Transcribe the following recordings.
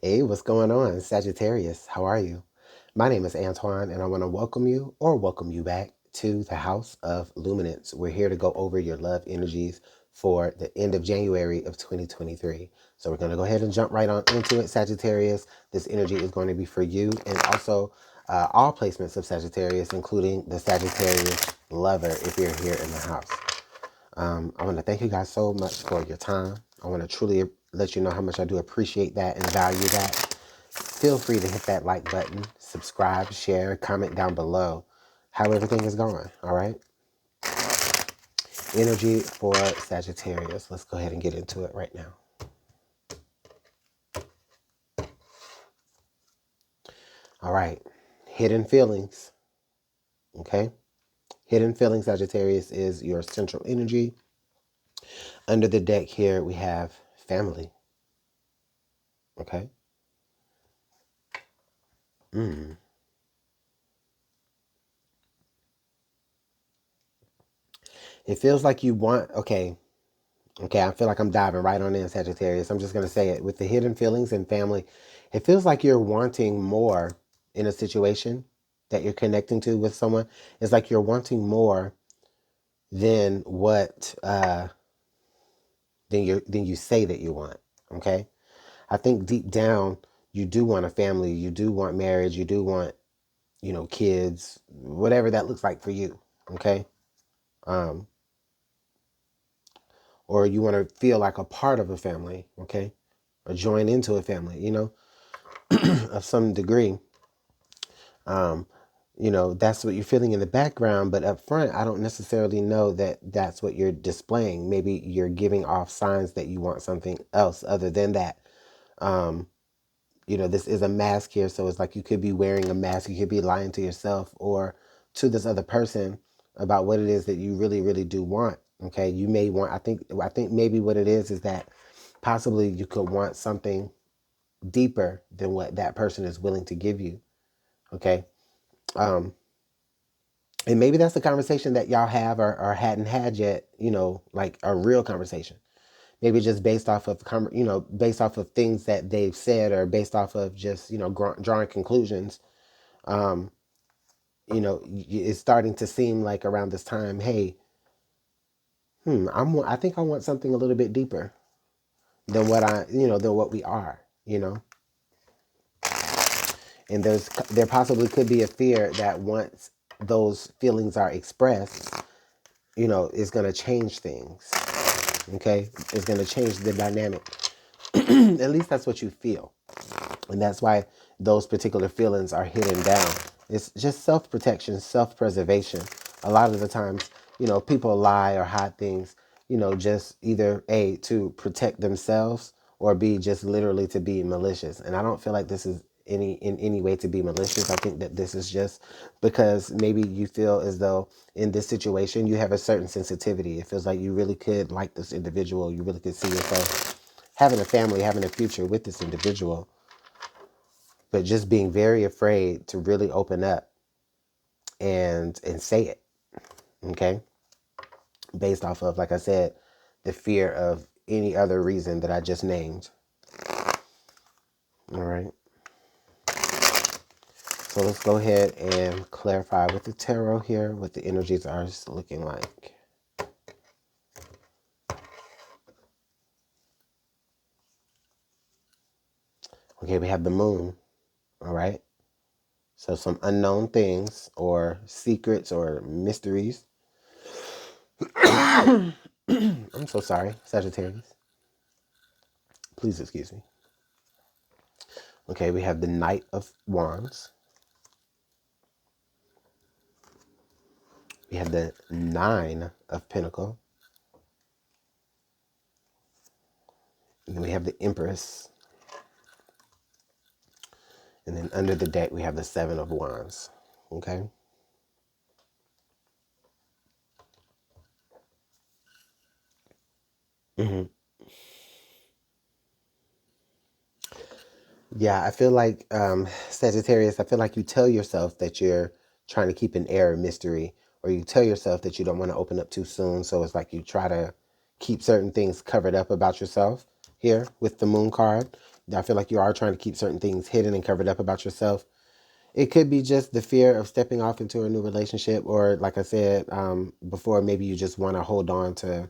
Hey, what's going on, Sagittarius? How are you? My name is Antoine, and I want to welcome you back to the House of Luminance. We're here to go over your love energies for the end of January of 2023. So we're going to go ahead and jump right on into it, Sagittarius. This energy is going to be for you and also all placements of Sagittarius, including the Sagittarius lover if you're here in the house. I want to thank you guys so much for your time. I want to truly let you know how much I do appreciate that and value that. Feel free to hit that like button, subscribe, share, comment down below how everything is going, all right? Energy for Sagittarius. Let's go ahead and get into it right now. All right, hidden feelings, okay? Hidden feelings, Sagittarius, is your central energy. Under the deck here, we have family, okay? It feels like you want, okay, I feel like I'm diving right on in, Sagittarius. I'm just going to say it. With the hidden feelings and family, it feels like you're wanting more in a situation that you're connecting to with someone. It's like you're wanting more than what, than you say that you want, okay? I think deep down, you do want a family, you do want marriage, you do want, kids, whatever that looks like for you, okay? Um, or you want to feel like a part of a family, okay? Or join into a family, of some degree. That's what you're feeling in the background, but up front, I don't necessarily know that that's what you're displaying. Maybe you're giving off signs that you want something else other than that. This is a mask here, so it's like you could be wearing a mask, you could be lying to yourself or to this other person about what it is that you really, really do want. Okay, you may want, I think maybe what it is that possibly you could want something deeper than what that person is willing to give you. Okay. Um, and maybe that's the conversation that y'all have or hadn't had yet, like a real conversation. Maybe just based off of, based off of things that they've said or based off of just, drawing conclusions. Um, it's starting to seem like around this time, hey, I think I want something a little bit deeper than than what we are, and there possibly could be a fear that once those feelings are expressed, is going to change things. Okay, it's going to change the dynamic. At least that's what you feel, and that's why those particular feelings are hidden down. It's just self-protection, self-preservation. A lot of the times, people lie or hide things, just either A, to protect themselves, or B, just literally to be malicious. And I don't feel like this is in any way to be malicious. I think that this is just because maybe you feel as though in this situation you have a certain sensitivity. It feels like you really could like this individual. You really could see yourself having a family, having a future with this individual, but just being very afraid to really open up and say it. Okay, based off of, like I said, the fear of any other reason that I just named. All right. So let's go ahead and clarify with the tarot here what the energies are looking like. Okay, we have the moon. All right. So some unknown things or secrets or mysteries. I'm so sorry, Sagittarius. Please excuse me. Okay, we have the Knight of Wands. We have the Nine of Pentacles. And then we have the Empress. And then under the deck, we have the Seven of Wands. Okay? Mm-hmm. Yeah, I feel like, Sagittarius, I feel like you tell yourself that you're trying to keep an air of mystery, or you tell yourself that you don't want to open up too soon. So it's like you try to keep certain things covered up about yourself here with the moon card. I feel like you are trying to keep certain things hidden and covered up about yourself. It could be just the fear of stepping off into a new relationship, or like I said before, maybe you just want to hold on to,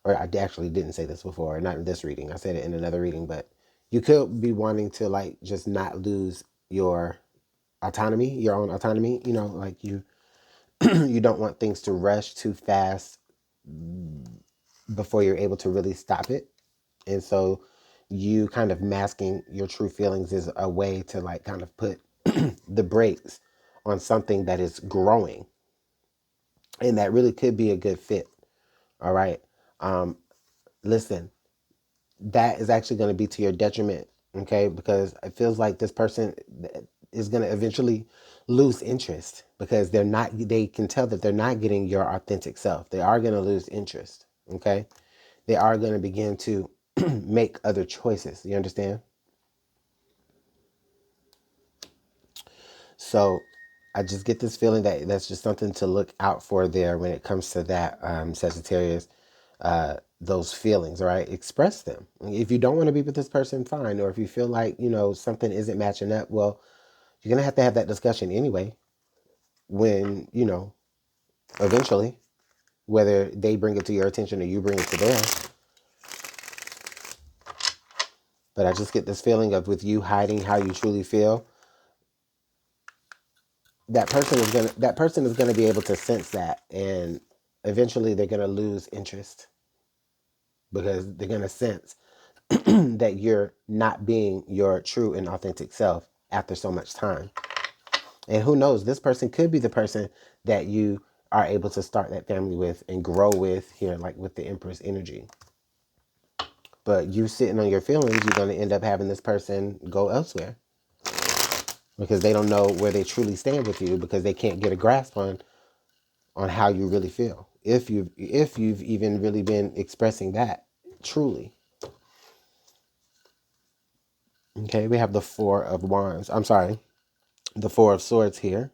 or I actually didn't say this before, not in this reading. I said it in another reading, but you could be wanting to like just not lose your autonomy, your own autonomy. You know, like you you don't want things to rush too fast before you're able to really stop it. And so you kind of masking your true feelings is a way to like kind of put the brakes on something that is growing, and that really could be a good fit. All right. Listen, that is actually going to be to your detriment. Okay. Because it feels like this person is going to eventually lose interest because they can tell that they're not getting your authentic self. They are going to lose interest. Okay. They are going to begin to make other choices. You understand? So I just get this feeling that that's just something to look out for there when it comes to that, Sagittarius. Those feelings, all right? Express them. If you don't want to be with this person, fine. Or if you feel like, something isn't matching up, well, you're going to have that discussion anyway when, eventually, whether they bring it to your attention or you bring it to theirs. But I just get this feeling of with you hiding how you truly feel, that person is gonna be able to sense that, and eventually they're gonna lose interest because they're gonna sense that you're not being your true and authentic self after so much time. And who knows, this person could be the person that you are able to start that family with and grow with here, like with the Empress energy. But you sitting on your feelings, you're going to end up having this person go elsewhere because they don't know where they truly stand with you, because they can't get a grasp on how you really feel. If you've even really been expressing that truly. Okay, we have the Four of Wands. I'm sorry, the Four of Swords here.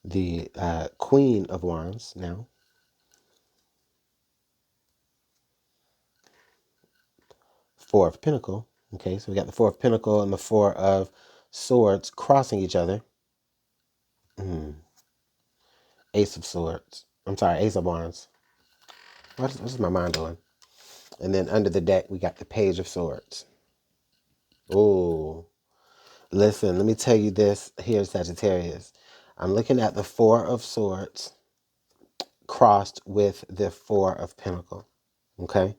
The Queen of Wands now. Four of Pentacle. Okay, so we got the Four of Pentacle and the Four of Swords crossing each other. Ace of Swords. I'm sorry, Ace of Wands. What's my mind doing? And then under the deck, we got the Page of Swords. Oh, listen, let me tell you this here, Sagittarius. I'm looking at the Four of Swords crossed with the Four of Pentacle. Okay?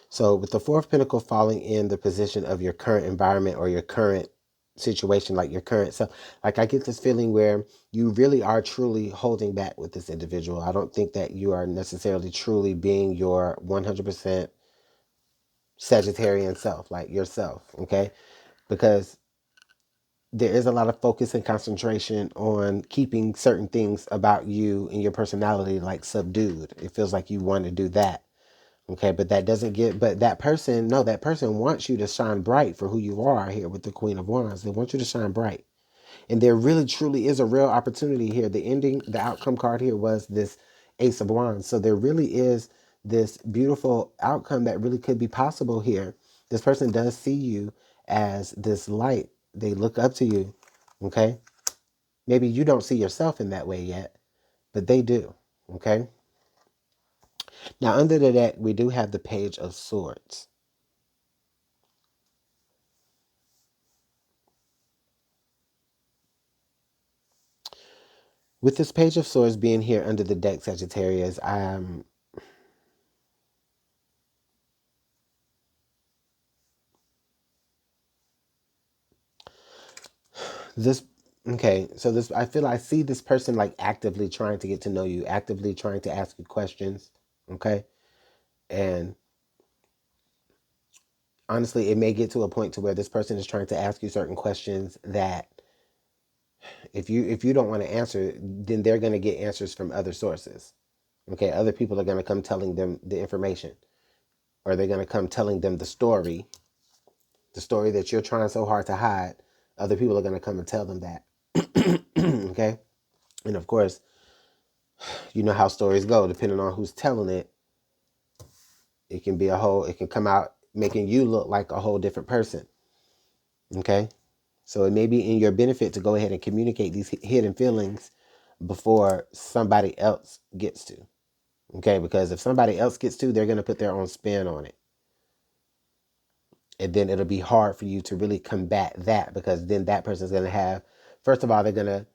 So with the Four of Pentacle falling in the position of your current environment or your current situation, like your current self, like I get this feeling where you really are truly holding back with this individual. I don't think that you are necessarily truly being your 100% Sagittarian self, like yourself, okay? Because there is a lot of focus and concentration on keeping certain things about you and your personality like subdued. It feels like you want to do that. Okay, but that doesn't get, but that person, no, that person wants you to shine bright for who you are here with the Queen of Wands. They want you to shine bright. And there really truly is a real opportunity here. The outcome card here was this Ace of Wands. So there really is this beautiful outcome that really could be possible here. This person does see you as this light. They look up to you. Okay. Maybe you don't see yourself in that way yet, but they do. Okay. Now, under the deck, we do have the Page of Swords. With this Page of Swords being here under the deck, Sagittarius, this, okay, so this, I see this person like actively trying to get to know you, actively trying to ask you questions, okay? And honestly, it may get to a point to where this person is trying to ask you certain questions that if you don't want to answer, then they're going to get answers from other sources. Okay, other people are going to come telling them the information, or they're going to come telling them the story that you're trying so hard to hide. Other people are going to come and tell them that. Okay, and of course, you know how stories go. Depending on who's telling it, It can be it can come out making you look like a whole different person. Okay? So it may be in your benefit to go ahead and communicate these hidden feelings before somebody else gets to. Okay? Because if somebody else gets to, they're going to put their own spin on it. And then it'll be hard for you to really combat that, because then that person's going to have, first of all, they're going to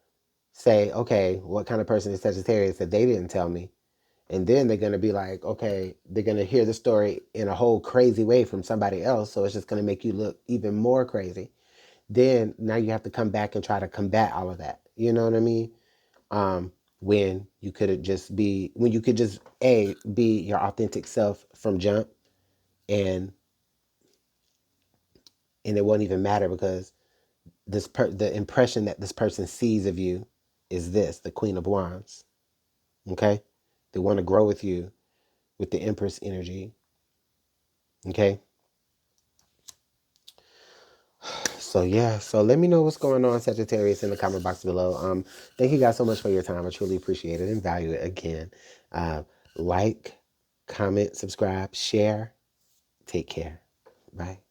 say, okay, what kind of person is Sagittarius that they didn't tell me? And then they're going to be like, okay, they're going to hear the story in a whole crazy way from somebody else. So it's just going to make you look even more crazy. Then now you have to come back and try to combat all of that. You know what I mean? When you could just be your authentic self from jump, and it won't even matter, because the impression that this person sees of you is the Queen of Wands. Okay? They want to grow with you with the Empress energy. Okay? So yeah, so let me know what's going on, Sagittarius, in the comment box below. Thank you guys so much for your time. I truly appreciate it and value it. Again, like, comment, subscribe, share. Take care. Bye.